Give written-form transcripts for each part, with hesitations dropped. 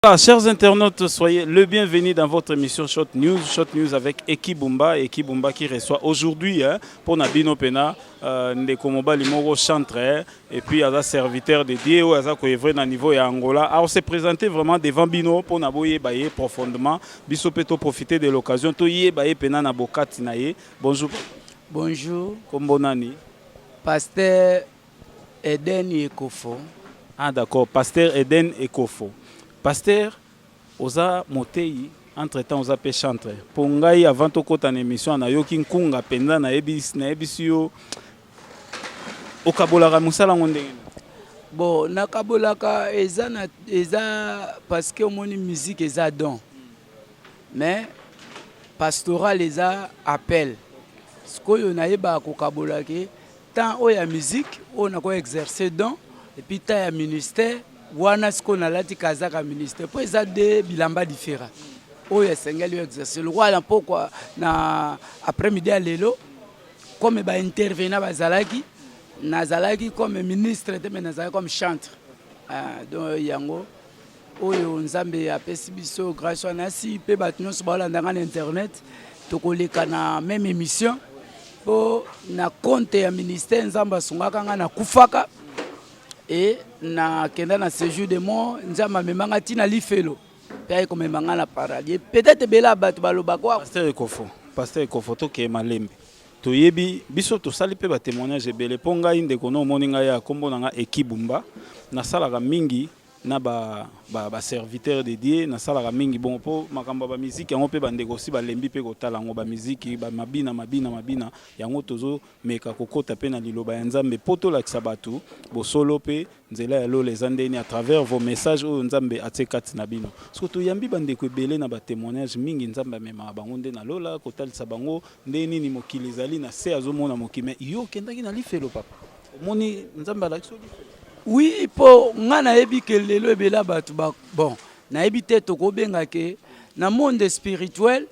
Ah, chers internautes, soyez le bienvenu dans votre émission Shot News. Shot News avec Eki Bumba. Eki Bumba qui reçoit aujourd'hui pour Nabino Pena Ndeko Mobali Moro chantre et puis à serviteur de Dieu à œuvrer dans niveau et Angola. Alors se présenter vraiment devant Bino pour Naboye Baye profondément. Biso Peto profiter de l'occasion. Toye Baye Pena Nabokati Naye. Bonjour. Bonjour. Kombonani. Pasteur Eden Ekofo. Ah d'accord, Pasteur Eden Ekofo. Pasteur, oza motei entre-temps oza pe chantre. Pour ngai avant to kota na émission na yoki nkunga penza na ebisi yo okabolaka musala ngondenge. Bon, nakabolaka eza parce que moni musique eza don. Mais pastoral eza appel. Skoyo na yeba kokabolake tant oya musique on a ko exercer don et puis tant ya ministère wana siko na lati kazaka ministère po eza de bilamba différent oyo esengeli exercer le roi pourquoi na après-midi à lelo comme ba intervenir bazalaki nazalaki comme ministre mais nazalaki comme chantre donc yango oyo nzambe apesi biso grâce na si pe batnyonso balandanga na internet tokoleka na même émission po na compte ya ministère nzamba sungaka nga na kufaka et na kenda na séjour de mort nzamba memanga tina lifelo pe ko memanga na paradis peut-être bela batu baloba kwa Pasteur Ekofo to ke malembe to yebi biso to sali pe ba témoignage ebele ponga inde kono moninga ya kombo na nga Eki Bumba na salaka mingi na ba serviteur de Dieu na salaka mingi bon po makamba ba musique yango pe bande ko si ba lembi pe ko tala ngo ba musique ba mabina yango tozo meka kokota pe na liloba ya nzambe poto la kisabatu bo solo pe nzela ya lo les andeni à travers vos messages o nzambe atekati na bino so to yambi bande ko ebele na ba témoignage mingi nzambe mema bango nde na lola ko talisa bango nde nini mokili zali na se azomona mokime yo kendaki na lifelo papa moni nzambe ala kiso. Oui, pour ngana ebi que lelo ebela batu bon na ebi te to ko benga ke na monde spirituel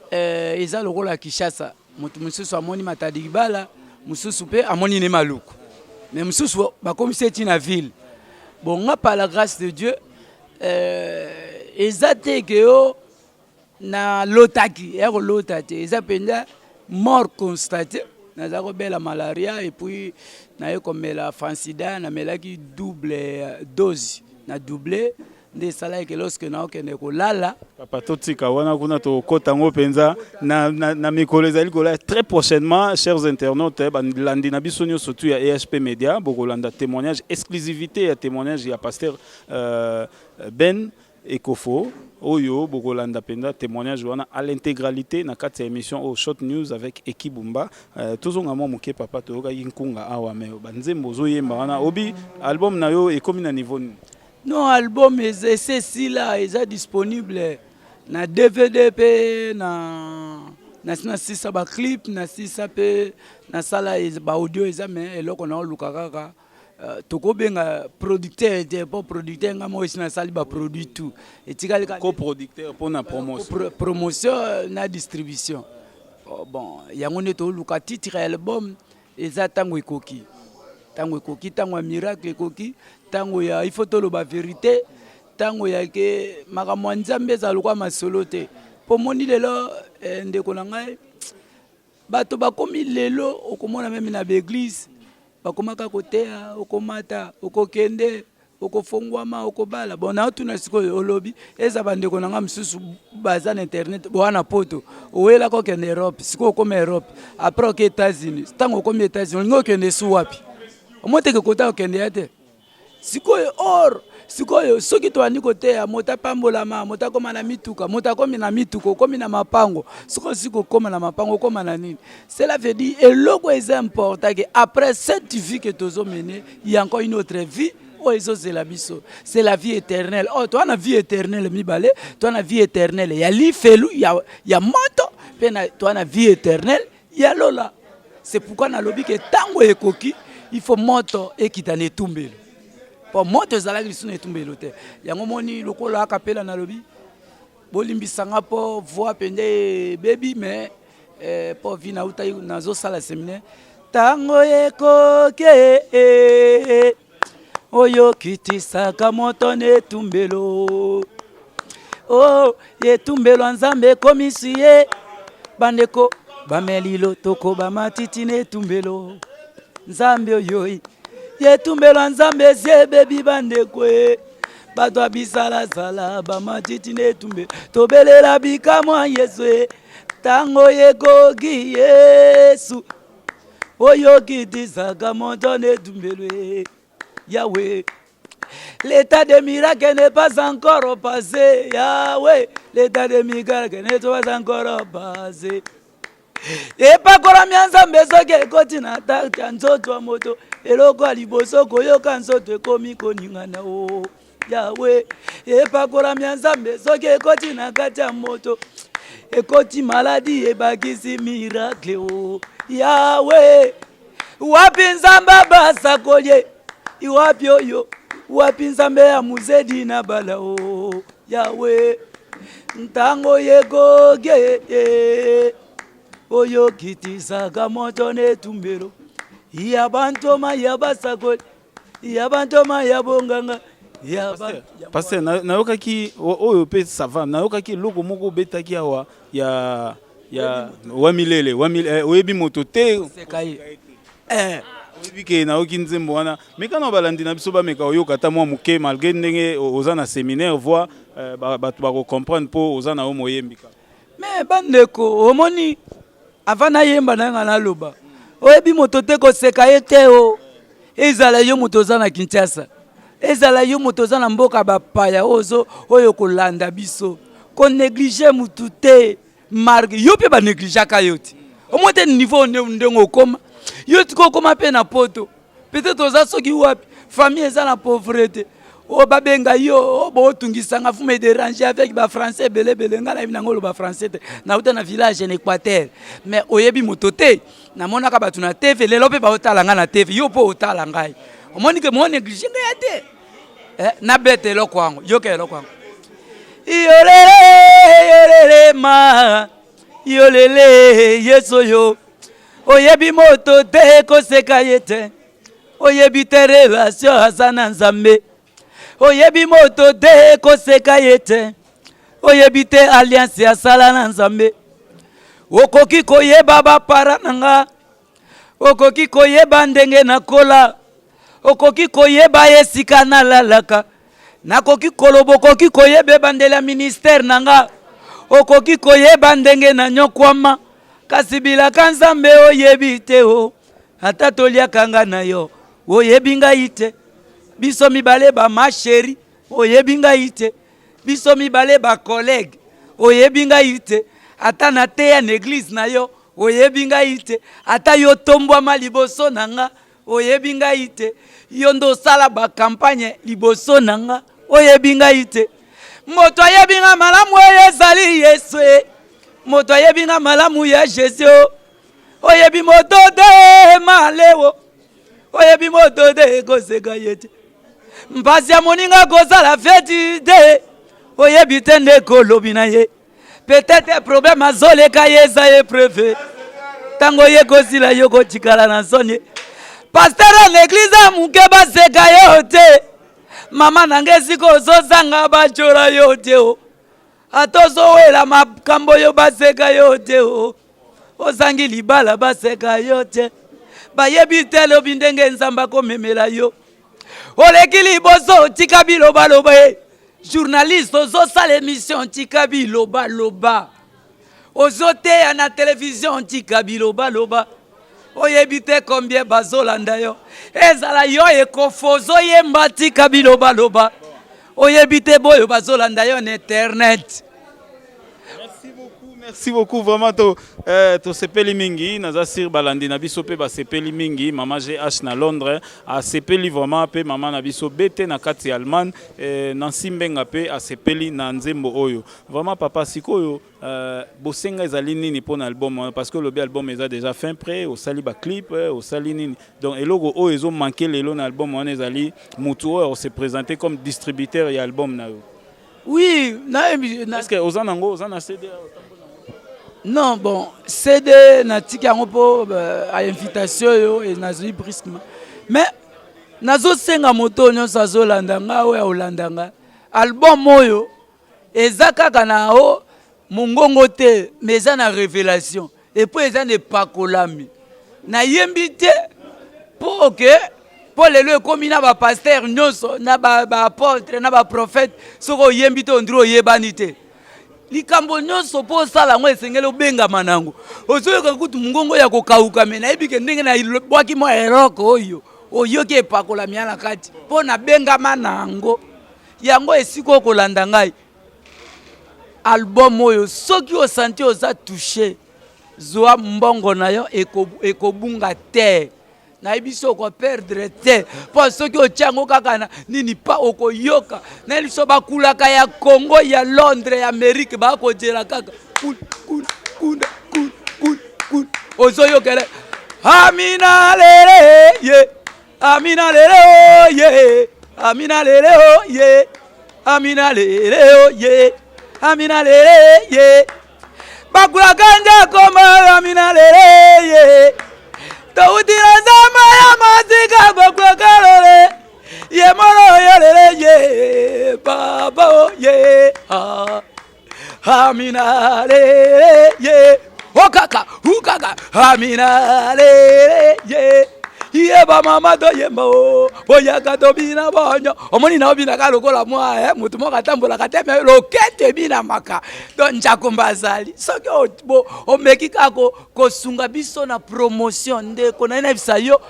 eza le rôle à Kishasa mutu mususu amoni matadi bala mususu pe amoni ne maluku mais mususu ba comme c'est une ville bon nga par la grâce de Dieu eza te ke yo na lotaki lotate eza penda mort constatée naza ko bela malaria et puis na comme la fansida na melaki double dose na doublé nde sala que lorsque na okende ko lala papa totika wana kuna to kotango penza na mikolo ezali kola très prochainement chers internautes landi na biso surtout ya EHP Media bokolanda témoignage exclusivité ya témoignage ya pasteur Ben Ekofo Oyo bokolanda penda témoignage wana à l'intégralité na kati ya émission au Shot News avec Eki Bumba tozonga mo moke papa to yoka yinkunga awa me banzembo zo yemba wana obi album na yo ekomi na niveau ni. Non album c'est si là est disponible na DVD pe na sisa ba clip na sisa pe na sala ba audio eza mais eloko na luka kaka toko benga producteur était pas producteur nga mo isina sali ba produit tout et tikali coproducteur pour na promotion promotion na distribution bon yango ne to luka titre album eza tango ekoki tango miracle ekoki tango ya il faut to lo ba vérité tango ya ke makamwa nzambe za lokwa masolo te po moni lelo ndeko na ngai bato bakomi lelo okomona même na l'église bakomaka kotea okomata okokende okofongwama okobala bona otuna sikoyo olobi eza bandeko na nga msusu baza na internet bwana poto owela ko kende Europe siko koma Europe après aux États-Unis tango koma États-Unis ngo kende su wapi omoteke kota okende yate sikoyo or sikoyo soki to ani kotea mota pambolama mota koma na mituka mota komi na mituko komi na mapango siko koma na mapango koma na nini cela veut dire et logo est important que après cette vie que tozo mener il y a encore une autre vie oh c'est la biso c'est la vie éternelle oh toi na vie éternelle mibale toi na vie éternelle ya lifelu ya moto pe na toi na vie éternelle ya lola c'est pourquoi na lobi que tango ekoki il faut moto ekitane tumbelo po moto ezalaki lisuna etumbelo te yango moni lokola akapela na lobi bolimbisanga po voix pende baby mais po vina utai nazo sala séminaire tango ekoki oyo kitisaka moto netumbelo oh yetumbelwa nzambe komisi ye bandeko bamelilo toko bamatiti netumbelo nzambe oyo yetumbelwa nzambe zebebi bandeko bato bisalazala bamatiti netumbe tobelela bikamwa yesu tango yekoki yesu oyo kitisaka moto netumbelwe Yahweh. L'état des miracles n'est pas encore passé. Yahweh, l'état des miracles n'est pas encore passé. Et pas kora mianzambe soke koti na ta nzoto wa moto eloko aliboso koyoka nzoto ekomi koningana o Yahweh. Et pas kora mianzambe soke koti na kati ya moto ekoti maladi ebakisi miracle o Yahweh. Wapi nzamba basa kolye iwapi oyo wapi nzambe ya muzedi na bala o Yahweh. Ntango yekoge oyo kitisaka moto netumbelo yabantoma yabasakoli yabantoma yabonganga Pasteur nayokaki oyo pe sava nayokaki loko moko betaki awa ya wamilele oyebi moto te oyebi ke nayoki nzembo wana mekana balandi na biso bameka oyoka ata mwa moke malgré ndenge oza na séminaire voi bato bakocomprendre mpo oza na yo moyembika me bandeko omoni avant nayemba nanga naloba oyebi moto te koseka ye te o ezala yo moto oza na Kinshasa ezala yo moto oza na mboka bapaya oyo kolanda biso konéglige mutu te marque yo mpe banégligeaka yo te omoi te niveau ndenge okoma yo tiko okoma mpe na poto peut-être oza soki wapi famille eza na pauvreté o babenga yo botungisanga fu me déranger avec ba français belebele nga na binango lo ba français te na uta na village en Équateur mais oyebi moto te na monaka batu na TV lelo pe ba otala nga na TV yo po otala ngai omoni ke mo néglige nga te na bete lo kwango yo ke lo kwango yolele ma yolele yeso yo oyebi moto te koseka yete oyebi te relation asana nzambe oyebi moto te koseka yete oyebi te alliance ya sala na nzambe okoki koyeba bapara nanga okoki koyeba ndenge nakola okoki koyeba esika nalalaka nakoki koloba okoki koyeba bandela ministère nanga okoki koyeba ndenge nanyokwama kasi bilaka nzambe oyebi te o ata toliaka nga na yo oyebi ngai te biso mibale ba ma chéri oyebi ngai te biso mibale ba collègue oyebi ngai te ata na te ya église na yo oyebi ngai te ata yo tombwama liboso na nga oyebi ngai te yo ndo sala ba campagne liboso na nga oyebi ngai te moto ayebi nga malamu oyo ezali Yesu moto ayebi nga malamu ya Jésus oyebi moto de malewo oyebi moto de koseka yete mpasi ya moninga kozala feti te oyebi te nde kolobi na ye peut-être problème azoleka ye eza ye préfet ntango ye kozila yo kotikala na nsoni pasteur ya l'église ya moke baseka yo te mama nange esika ozozanga bacola yo te o ata ozowela makambo yo baseka yo te o ozangi libala baseka yo te bayebi te lobi ndenge nzambe akomemela yo oleki liboso tika bilobaloba journaliste ozosala émission tika bilobaloba ozoteya na télévision tika bilobaloba oyebi te combien bazolanda yo ezala yo ekofo ozoyemba tika bilobaloba oyebi te boyo bazolanda yo na internet. Merci beaucoup vraiment to sepeli mingi naza sir balandi na biso pe ba sepeli mingi mama GH na Londres a sepeli vraiment pe mama na biso bete na kati Allemagne na simbenga pe a sepeli na nzembo oyo vraiment papa sikoyo bosenga ezali nini pour album parce que le album est déjà fin prêt au sali ba clip au sali nini donc elogo oyo ezo manquer lelo na album on ezali mutu on se présenter comme distributeur et album na yo. Oui, est-ce que ozanango ozana CD non, bon, CD na tika yango po a invitation yo et nazui brusquement. Mais nazo senga moto nyonso azolanda nga oyo aolanda nga. Album oyo eza kaka na o mongongo te mais eza na révélation et puis eza ne pakolami na yembi te po ke po lelo ekomi na ba pasteur nyonso na ba apôtre na ba prophète soko yembi te ondiro yebani te likambo nyonso po sala ngo esengeli obengama nango ozoyoka kutu mongongo ya kokauka me nayebi ke ndenge na bwaki mo eloko oyo oyoki epakolami na kati mpo na bengama nango yango esika okolanda ngai album oyo soki osanti oza touché zwa mbongo na yo ekobunga te nayebi so okoperdre te mpo soki otyango kaka na nini pa okoyoka nayebi so bakulaka ya Congo ya Londres ya Amérique bakodela kaka kuna ozoyokele amina lele ye amina lele o ye amina lele o ye amina lele o ye amina lele ye bakula kanja koma amina lele ye tawutira zama ya mazika bakula kalole ye moro ye lele ye baba o ye amina lele ye okaka amina lele ye yeba mama to yembo boyaka to bina bonyo omoni na obina ka lokola mwa mutu moka tambola kateme lokete bina maka don njakomba zali soki omeki kako kosunga biso na promotion nde kona na bisa yo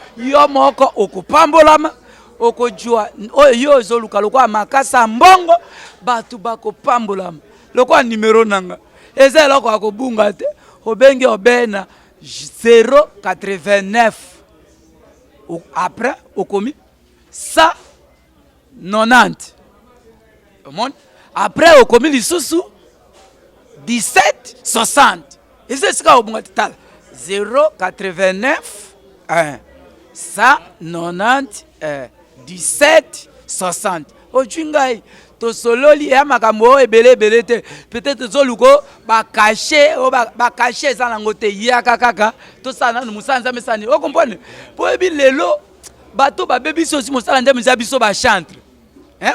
moko okupambolama okojua oyo yo zoluka lokwa makasa mbongo batu bakopambolama lokwa numero nanga eza loko akobunga te obenge obena 089 après au commis 190 après au commis lisusu 1760 et c'est ce qu'on a total 089 1 190 1760 ojungai to sololi ya makambo ebele te peut-être zoluko ba cacher za nango te yaka kaka to sana no musanza mesani o comprendre po ebi lelo bato ba bebi so si musala ndem za biso ba chantre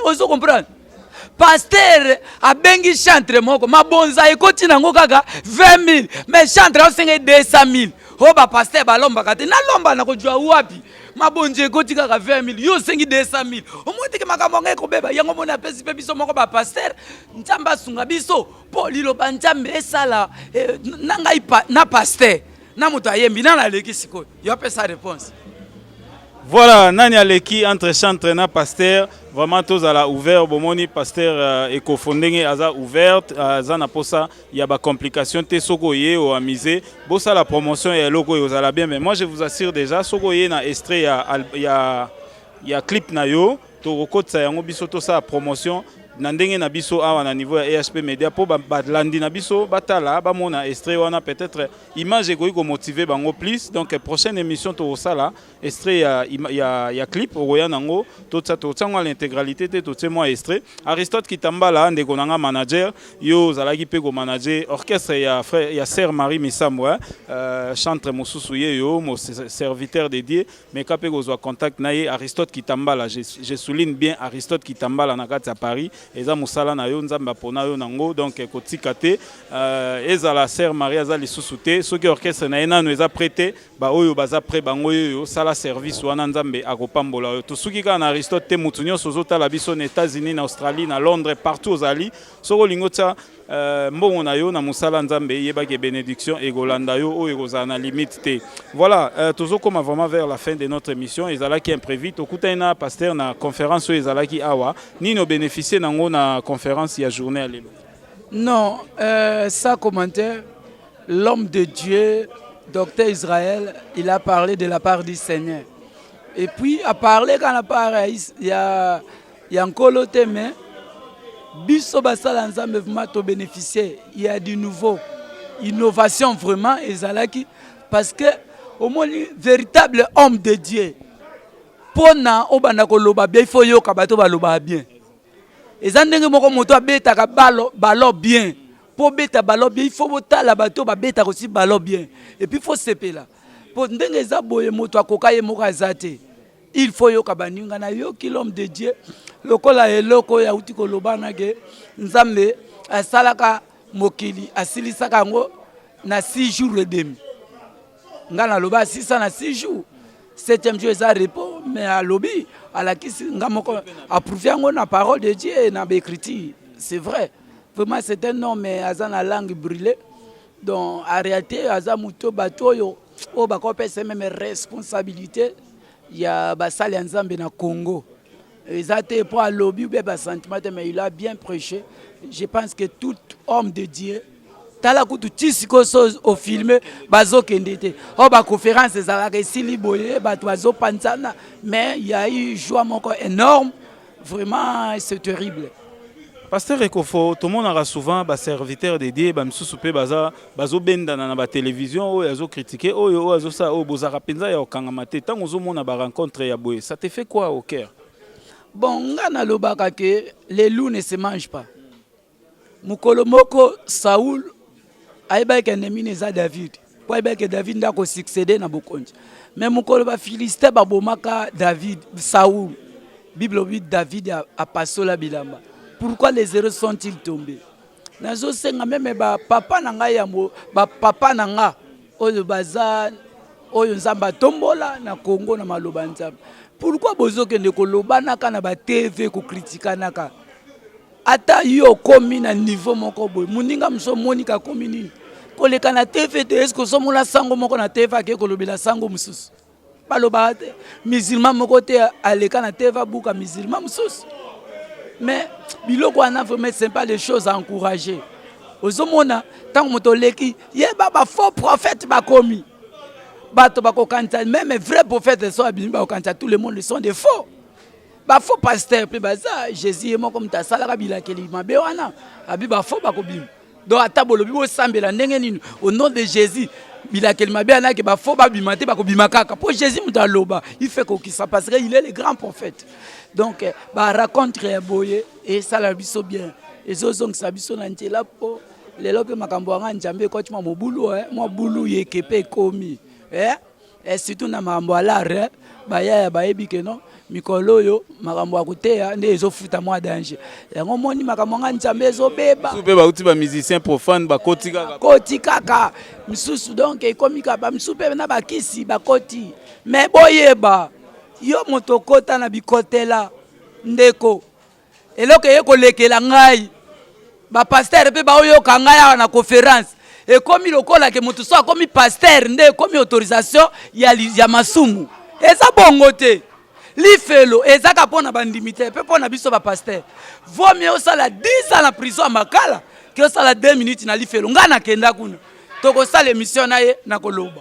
ozo comprendre pasteur abengi chantre moko mabonza ekoti nango kaka 20000 mais chantre osenge 200000 o ba pasteur balomba kate na lomba na kojua wapi mabonje ekoti kaka 20000 yo sengi 200000 omoti ke makambo ngeko beba yango mona pesi pe biso moko ba pasteur ntamba sunga biso po lilo banjambe esala nangai na pasteur na muto ayembi na leki siko yo pesa réponse. Voilà, nani aleki entre chantre na pasteur, vraiment tous à la ouvert, bomoni pasteur ekofondenge aza ouverte, aza na posa ya ba complication te soko ye o amusé, bossa la promotion et logo yo zala bien mais moi je vous assure déjà soko ye na extrait ya clip na yo to rekotsa yango biso to sa promotion na ndenge na biso awa na niveau ya ESP Media po badlandi na biso batala ba mona extrait wana peut-être image ekoki ko motiver bango plus donc prochaine émission to sala extrait ya clip oya nango to tsango l'intégralité te to tsemo extrait Aristote Kitambala ndeko nanga manager yo zalaki pe ko manager orchestre ya frère ya sœur Marie Misambo chantre mosusu ye yo mo serviteur dédié mais kapé ko zo contact na ye Aristote Kitambala je souligne bien Aristote Kitambala na kati ya Paris eza musala na yo nzamba pona yo nango donc kotika te eza la sœur Maria za lisusu te soki orchestre na ena no eza prêté ba oyo baza prêt bango yo sala service wana nzambe akopambola yo to soki ka na Aristote te mutu nyonso zotala biso na États-Unis na Australie na Londres partout ozali soko lingotsa mbongo na yo na musala nzambe yebaki bénédiction egolanda yo oyo ekozala na limite te. Voilà, toujours comme vraiment vers la fin de notre émission ezalaki imprévu tokuta na pasteur na conférence oyo ezalaki awa nino bénéficier nango na conférence ya journée à lelo. Non, ça commentaire l'homme de Dieu docteur Israël il a parlé de la part du Seigneur et puis a parlé quand la part il y a nkolo teme biso basala nzambe vraiment to bénéficier il y a du nouveau innovation vraiment ezalaki parce que au moins véritable homme de Dieu pona obanda ko loba bien il faut yoka bato ba loba bien eza ndenge moko moto abetaka balo bien po beta balo bien il faut botala bato ba beta aussi balo bien et puis il faut sepela po ndenge eza boye moto akoka ye moko azate il faut yoka baninga na yo ki l'homme de Dieu lokola eloko ya uti ko lobana ke nzambe asalaka mokili asilisaka yango na 6 jours et demi. Nga na loba 600 na 6 jours. 7e jour eza repos, mais à lobby, à la qui nga moko approuvé yango na parole de Dieu et na écriture. C'est vrai. Vraiment c'est un homme mais aza na langue brûlée. Donc en réalité aza muto bato yo o ba ko pesa même responsabilité. Il y a basali nzambe na Congo. Ils étaient pour à lobby ou bien sentiment mais il a bien prêché. Je pense que tout homme de Dieu tala kutu tisiko so au filmer bazo kendete o ba conférence ezalaka esili boye bato bazo panzana mais il y a eu joie moko énorme vraiment c'est terrible. Pasteur Ekofo, tout le monde a souvent ba serviteur de Dieu, ba msusu pe bazo benda na ba télévision o yazo critiquer o yazo ça o bozara penza ya okangamate tant ozo mona ba rencontre ya boye. Ça te fait quoi au cœur? Bon, ngana lobaka que les loups ne se mangent pas. Mukolo moko Saoul aibaki ennemi neza David. Po aibaki David ndako succéder na bokonzi. Mais mukolo ba Philistin ba bomaka David, Saoul. Bible dit David a passé la bilamba. Pourquoi les héros sont-ils tombés? Nazo senga même ba papa nanga yambo, ba papa nanga oyo baza oyo nzamba tombola na Congo na maloba nzamba. Pourquoi bozo kende koloba naka na ba TV ko kritika naka? Ata yo komi na niveau moko boy. Muninga mso monika komi nini? Koleka na TV te esko so mona sango moko na TV ake kolobela sango mususu. Baloba te musulman moko te aleka na TV buka musulman mususu. Mais biloko wana vraiment c'est pas des choses à encourager. Ozomona tant moto leki yeba ba faux prophète ba komi. Bato bako kanta même vrai prophète so abimi ba kanta tout le monde sont des faux. Ba faux pasteur pe baza Jésus est moko mta sala ka bilakeli mabe wana abi ba faux bako bim. Donc ata bolobi bo sambela ndenge nini au nom de Jésus bilakeli mabe ana ke ba faux ba bimate bako bimakaka. Pour Jésus mta loba il fait ko qui ça parce qu'il est le grand prophète. Donc ba raconte boye et ça la biso bien. Et zozong sa biso na ntela po lelo pe makambo anga njambe ko tuma mobulu mo bulu yekepe komi. Et surtout na makambo alare ba ya ba ebike no mikolo yo makambo akuteya nde ezofuta mwa danger. Yango moni makambo anga njambe ezobeba. Soupe ba uti ba musicien profane ba koti kaka. Misusu donc ekomika ba msupe na ba kisi ba koti. Mais boyeba yo moto kota na bikotela ndeko eloko yeko lekela ngai ba pasteur pe ba oyo ka ngai na conférence e komi lokola ke moto so akomi pasteur nde komi autorisation ya masumu eza bongo te lifelo eza ka pona bandimité pe pona biso ba pasteur vaut mieux osala 10 ans na prison à Makala que osala 2 minutes na lifelo ngana kenda kuna toko sala émission na ye na koloba.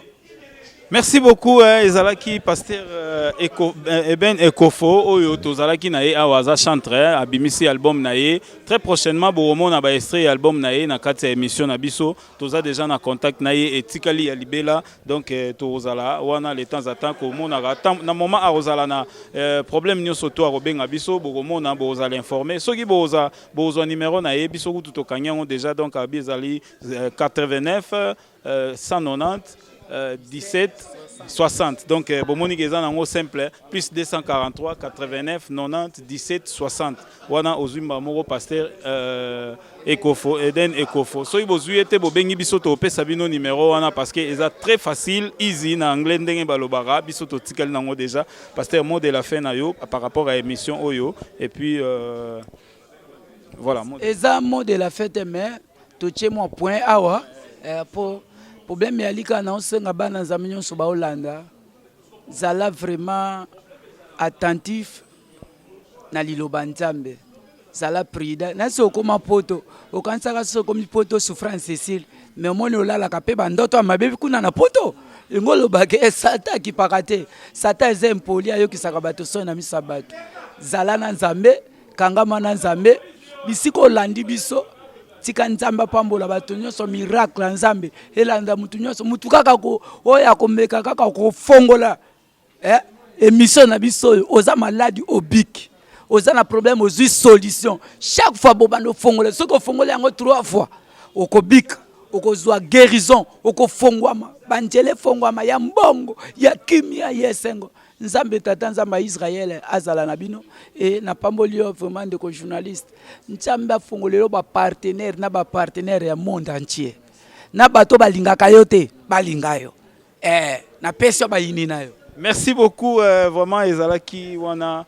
Merci beaucoup ezalaki pasteur Eben Ekofo oyo tozalaki na ye awaza chantre abimisi album na ye très prochainement bomona ba extrait album na ye na kati ya émission na biso toza déjà na contact na ye etikali ya libela donc tozala wana le temps à temps ko mona na moment a ozala na problème nyoso to akobenga biso bomona bozala informer soki boza numéro na ye biso kutu tokanyango déjà donc abizali 89 190 17 60 donc bomoni geza nango simple plus 243 89 90 17 60 wana ozumba moko pasteur Ekofo Eden Ekofo soki bozwi ete bobengi biso to pesa bino numéro wana parce que eza très facile easy na anglais ndenge balobara biso to tikali nango déjà pasteur mot de la fin na yo par rapport à émission oyo et puis voilà eza mot de la fête mais to tche moi point awa pour problème ya lika na osenga bana nzambe nyonso ba Holanda zala vraiment attentif na liloba nzambe zala prida na so koma poto okansaka so komi poto souffrance Cécile mais moni olala ka pe bandoto mabebi kuna na poto ngolo bake sata ki pakate sata eze impoli ayo kisaka bato so na misabato zala na nzambe kangama na nzambe bisiko landi biso tika nzamba pambola bato nyonso miracle nzambe elanda mutu nyonso mutu kaka ko oya komeka kaka ko fongola émission na biso oza maladi obik oza na problème ozui solution chaque fois bobando fongola soko fongola yango 3 fois okobika okozwa guérison okofongwama banjele fongwama ya mbongo ya kimia yesengo nzambe tata nzambe Israël azala na bino et na pamboli vraiment de journaliste nzambe afungolelo ba partenaire na ba partenaire ya monde entier na bato balingaka yo te balingayo na pesa ba yini nayo. Merci beaucoup, vraiment, Ezalaki Wana,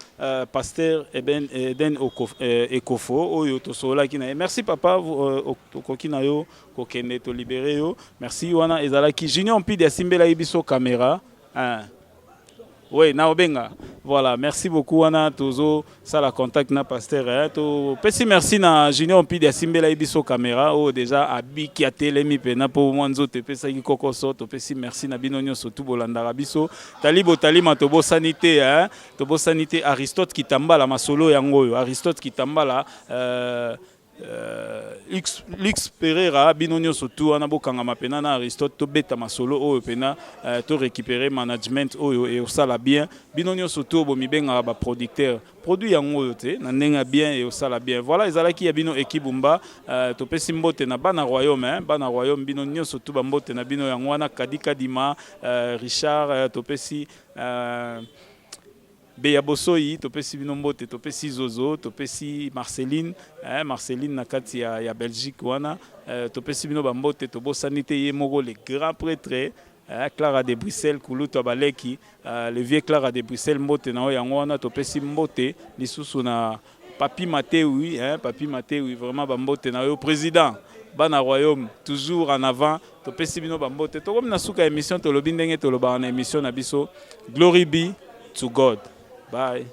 pasteur Eden Ekofo, Oyo Tosola Kinaye. Merci, papa, Kokinayo, Kokene, to libéré yo. Merci, Wana, Ezalaki. Junior Mpide Asimbela Ibiso caméra. Oui, Naobenga. Voilà, merci beaucoup, Wana, Tozo, ça la contact na pasteur. Pesi merci na Junior Mpide Asimbela Ibiso caméra. Oh, déjà, Abi qui a télémi pena pour Mwanzo, te pesa ki kokoso, to pesi merci na binonyo sotu bolandara biso. Talibo talima tobo sanité, hein. Tobo sanité Aristote qui tambala masolo yango, Aristote qui tambala Lux Pereira binonyo sotu anabo kangama pena na Aristote to beta masolo o pena to récupérer management oyo et osala bien binonyo sotu bo mibenga ba producteur produit yango te na ndenga bien et osala bien. Voilà ezalaki ya bino ekibumba to pesi mbote na bana royaume bana royaume binonyo sotu ba mbote na bino yango wana kadika dima Richard to pesi Beya Bosoyi, topesi binombote, topesi Zozo, topesi Marceline, Marceline nakati ya Belgique wana, topesi bino bambote, tobo sanité yemoro le grand prêtre, Clara de Bruxelles, Kuluto Baleki, le vieux Clara de Bruxelles mbote na yango wana, topesi mbote, lisusu na Papi Mateui, Papi Mateui, vraiment bambote na yo président. Bana royaume toujours en avant, topesi bino bambote, to comme na suka émission to lobindenge to lobana émission na biso, glory be to God. Bye.